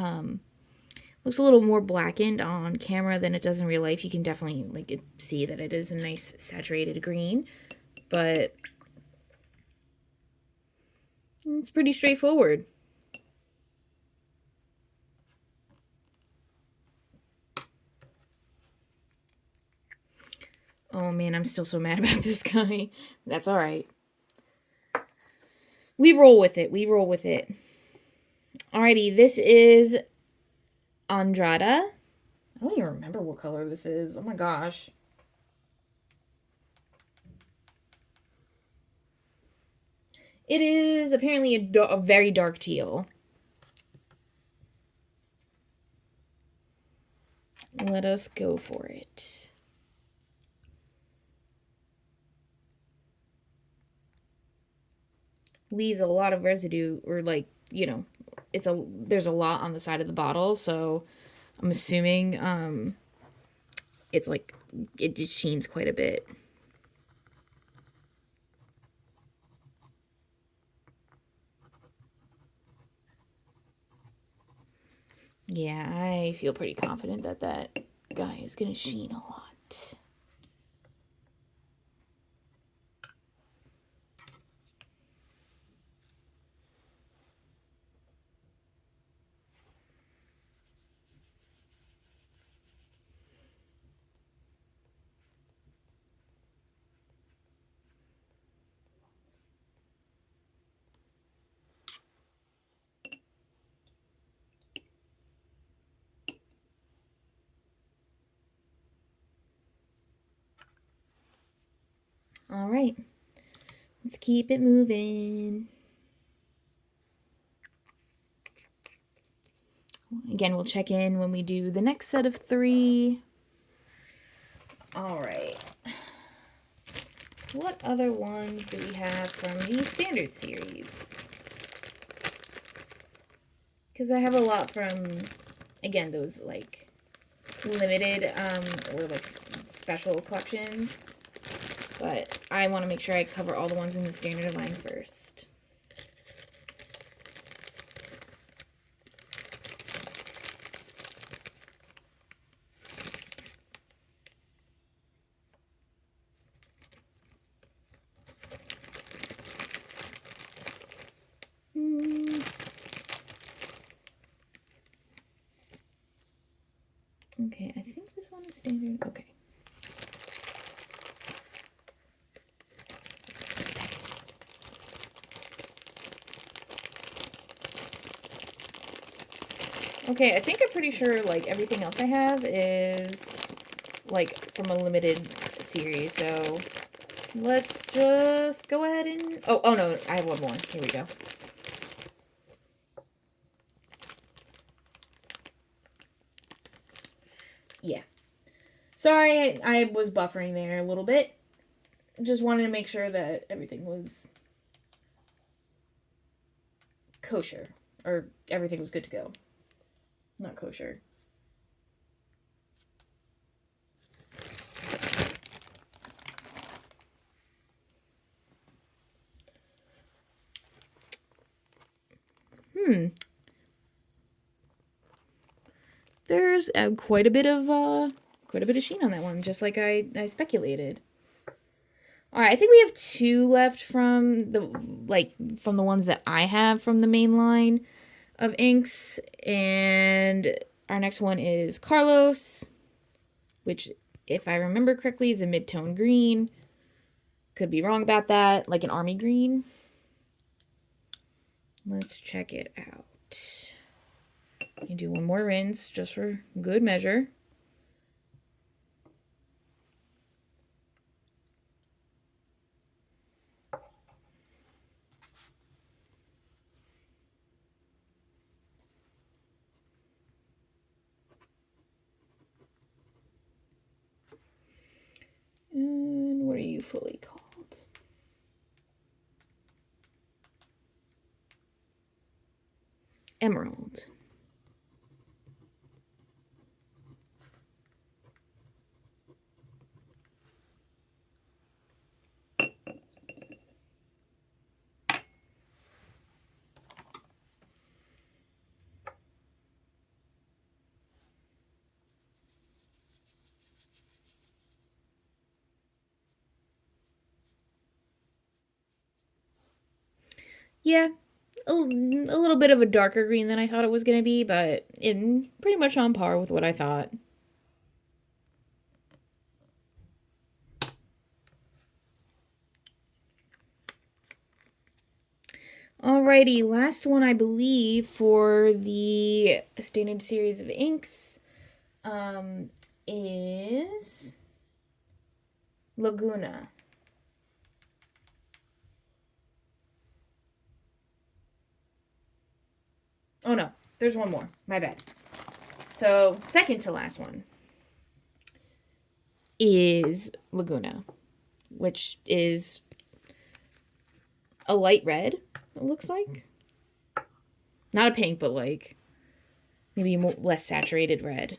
blackened on camera than it does in real life. You can definitely like see that it is a nice saturated green, but it's pretty straightforward. Oh man, I'm still so mad about this guy. That's all right. We roll with it. We roll with it. Alrighty, this is Andrada. I don't even remember what color this is. Oh my gosh. It is apparently a very dark teal. Let us go for it. Leaves a lot of residue, or like, you know, there's a lot on the side of the bottle, so I'm assuming it's like it just sheens quite a bit. Yeah, I feel pretty confident that that guy is gonna sheen a lot. All right, let's keep it moving. Again, we'll check in when we do the next set of 3. All right. What other ones do we have from the standard series? Because I have a lot from, again, those like limited or like special collections. But I want to make sure I cover all the ones in the standard line first. Okay, I think this one is standard. Okay. Okay, I think I'm pretty sure like everything else I have is like from a limited series, so let's just go ahead and oh no, I have one more. Here we go. Yeah. Sorry, I was buffering there a little bit. Just wanted to make sure that everything was kosher, or everything was good to go. Not kosher. There's quite a bit of sheen on that one, just like I speculated. All right, I think we have 2 left from the ones that I have from the main line of inks, and our next one is Carlos, which, if I remember correctly, is a mid-tone green. Could be wrong about that, like an army green. Let's check it out. You do one more rinse just for good measure. And what are you fully called? Emerald. Yeah, a little bit of a darker green than I thought it was going to be, but pretty much on par with what I thought. Alrighty, last one I believe for the standard series of inks is Laguna. Oh no, there's one more. My bad. So, second to last one is Laguna, which is a light red, it looks like. Not a pink, but like maybe more, less saturated red.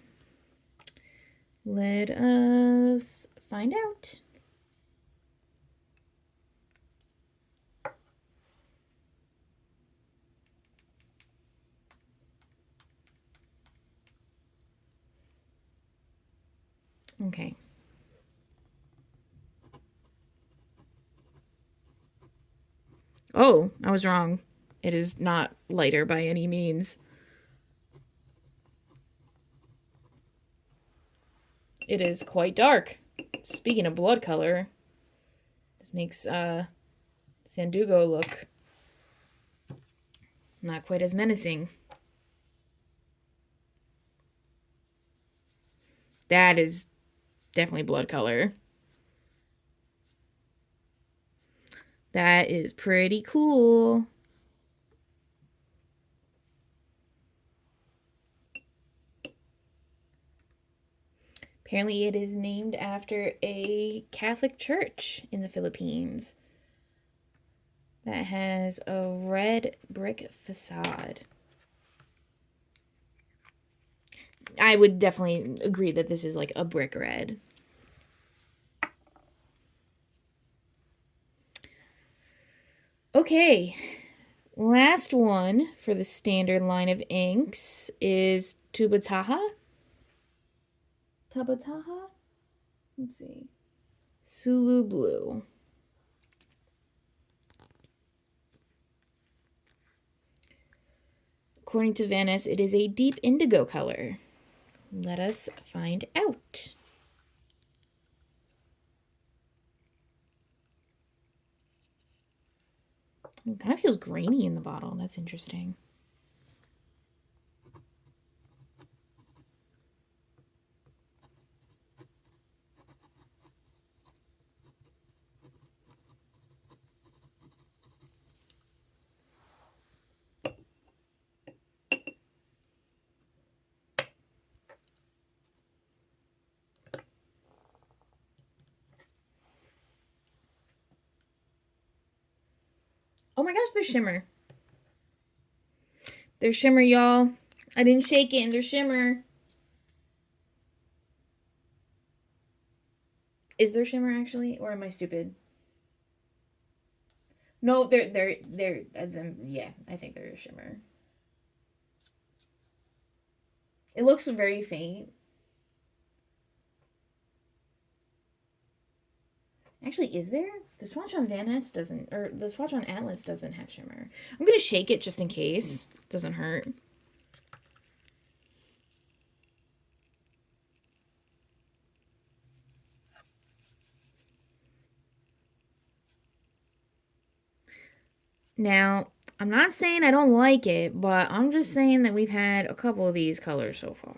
Let us find out. Okay. Oh, I was wrong. It is not lighter by any means. It is quite dark. Speaking of blood color, this makes Sandugo look not quite as menacing. That is definitely blood color. That is pretty cool. Apparently, it is named after a Catholic church in the Philippines that has a red brick facade. I would definitely agree that this is like a brick red. Okay, last one for the standard line of inks is Tubataha. Tabataha? Let's see. Sulu Blue. According to Venice, it is a deep indigo color. Let us find out. It kind of feels grainy in the bottle. That's interesting. Oh my gosh, there's shimmer. There's shimmer, y'all. I didn't shake it and there's shimmer. Is there shimmer actually? Or am I stupid? No, yeah, I think there is shimmer. It looks very faint. Actually, is there? The swatch on Van Ness doesn't, or the swatch on Atlas doesn't have shimmer. I'm going to shake it just in case. Doesn't hurt. Now, I'm not saying I don't like it, but I'm just saying that we've had a couple of these colors so far.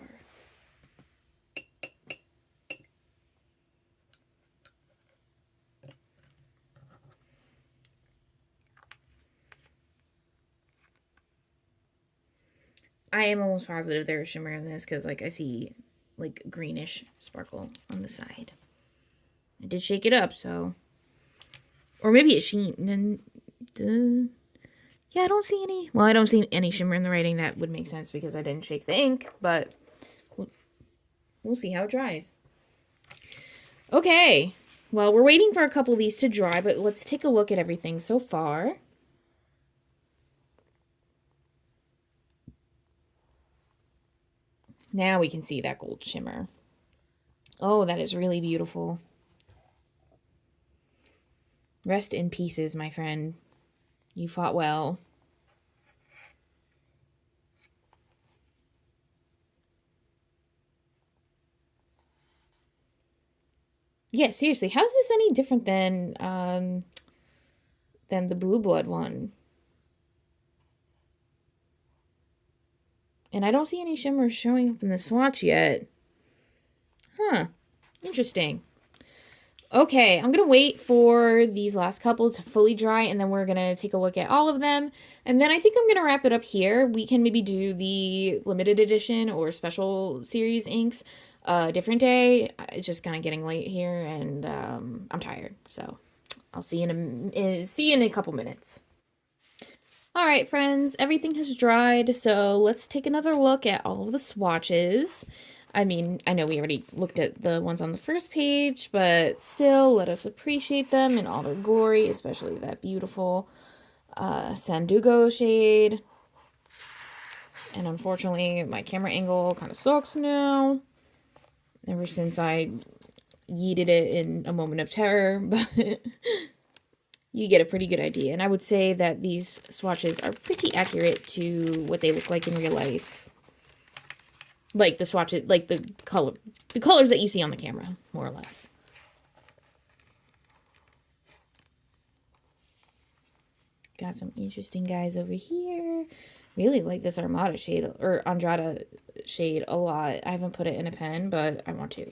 I am almost positive there's shimmer in this because, like, I see, like, greenish sparkle on the side. I did shake it up, so... Or maybe it's sheen. Yeah, I don't see any... Well, I don't see any shimmer in the writing. That would make sense because I didn't shake the ink, but we'll see how it dries. Okay. Well, we're waiting for a couple of these to dry, but let's take a look at everything so far. Now we can see that gold shimmer. Oh, that is really beautiful. Rest in pieces, my friend. You fought well. Yeah, seriously, how is this any different than the Blue Blood one? And I don't see any shimmer showing up in the swatch yet. Huh. Interesting. Okay, I'm going to wait for these last couple to fully dry, and then we're going to take a look at all of them. And then I think I'm going to wrap it up here. We can maybe do the limited edition or special series inks a different day. It's just kind of getting late here, and I'm tired. So I'll see you in a couple minutes. All right, friends, everything has dried, so let's take another look at all of the swatches. I mean, I know we already looked at the ones on the first page, but still, let us appreciate them in all their glory, especially that beautiful Sandugo shade. And unfortunately, my camera angle kind of sucks now, ever since I yeeted it in a moment of terror, but you get a pretty good idea. And I would say that these swatches are pretty accurate to what they look like in real life. Like the swatches, like the colors that you see on the camera, more or less. Got some interesting guys over here. Really like this Armada shade, or Andrada shade a lot. I haven't put it in a pen, but I want to.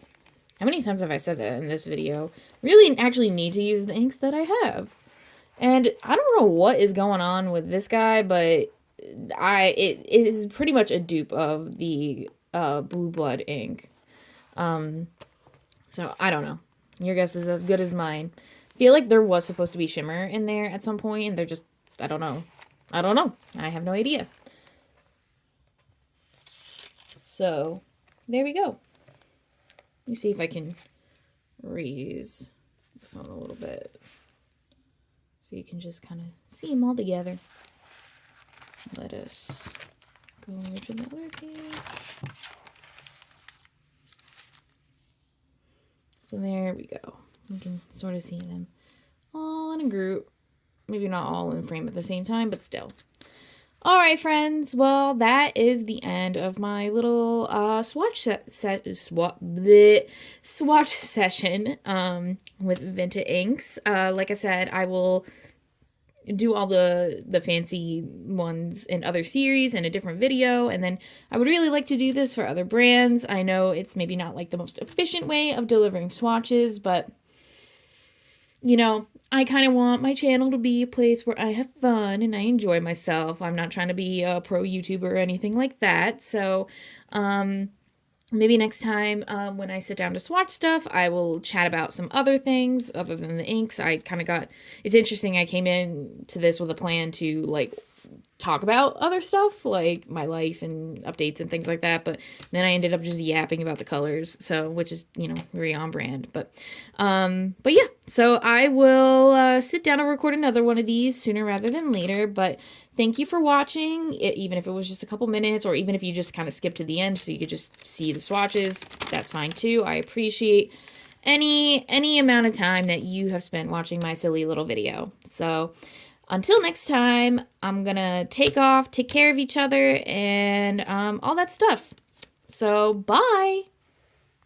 How many times have I said that in this video? Really actually need to use the inks that I have. And I don't know what is going on with this guy, but it is pretty much a dupe of the Blue Blood ink. So I don't know. Your guess is as good as mine. I feel like there was supposed to be shimmer in there at some point, and they're just, I don't know. I have no idea. So there we go. Let me see if I can raise the phone a little bit so you can just kind of see them all together. Let us go over to the other page. So there we go. You can sort of see them all in a group. Maybe not all in frame at the same time, but still. All right, friends. Well, that is the end of my little swatch session with Vinta inks. Like I said, I will do all the fancy ones in other series in a different video, and then I would really like to do this for other brands. I know it's maybe not like the most efficient way of delivering swatches, but you know, I kind of want my channel to be a place where I have fun and I enjoy myself. I'm not trying to be a pro YouTuber or anything like that. So, maybe next time when I sit down to swatch stuff, I will chat about some other things other than the inks. I kind of got, it's interesting, I came in to this with a plan to like talk about other stuff like my life and updates and things like that, but then I ended up just yapping about the colors, so which is, you know, very on brand. But yeah, so I will sit down and record another one of these sooner rather than later. But thank you for watching, even if it was just a couple minutes, or even if you just kind of skip to the end so you could just see the swatches, that's fine too. I appreciate any amount of time that you have spent watching my silly little video. So until next time, I'm gonna take off, take care of each other, and all that stuff. So, bye!